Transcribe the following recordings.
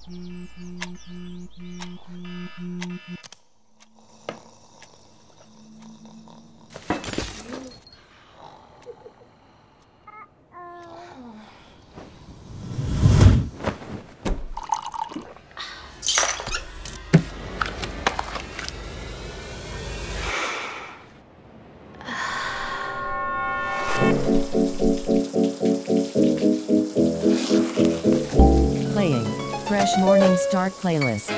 Playing Fresh Morning Start playlist.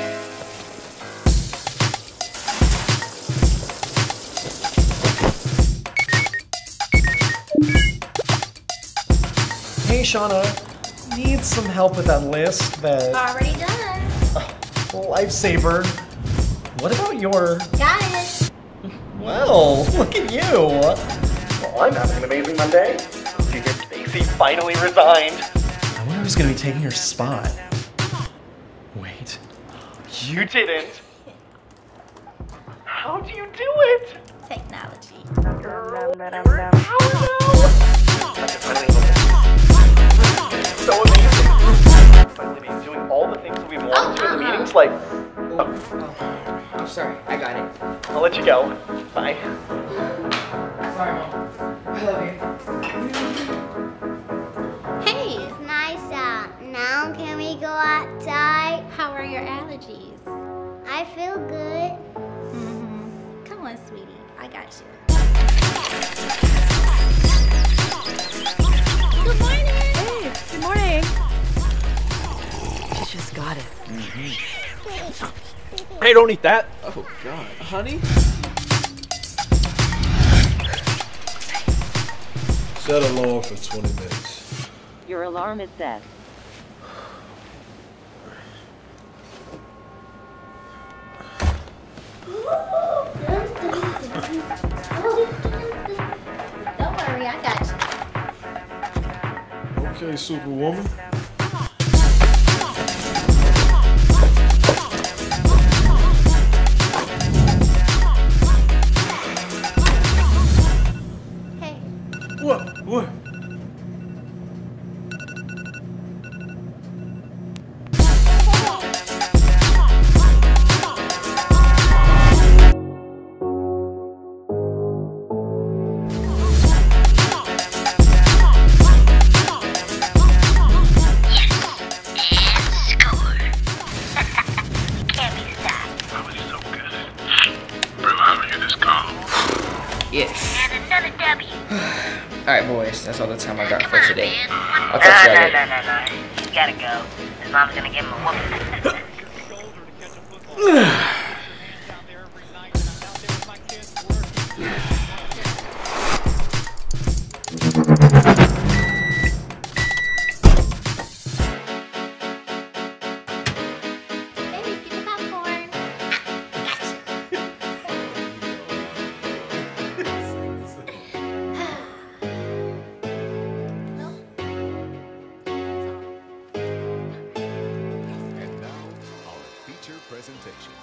Hey Shauna, need some help with that list that... Already done. Lifesaver. What about your... Got it. Well, look at you. Well, I'm having an amazing Monday. You hear Stacy finally resigned. I wonder who's gonna be taking her spot. Wait, you didn't? How do you do it? Technology. Girl, how now? So amazing. Finally being doing all the things that we wanted to in the meetings, like... I'm sorry, I got it. I'll let you go. Bye. Sorry, Mom. I love you. Hey, it's nice out. Now can we go outside? How are your allergies? I feel good. Come on, sweetie. I got you. Good morning. Hey, good morning. She just got it. Hey, don't eat that. Oh, God. Honey? Set alarm for 20 minutes. Your alarm is set. Don't worry, I got you. Okay, Superwoman. Hey. What? Yes. And another W. Alright, boys, that's all the time I got for today. I'll talk to y'all later. No. You gotta go. His mom's gonna give him a whooping. Baby, get the popcorn. And now, our feature presentation.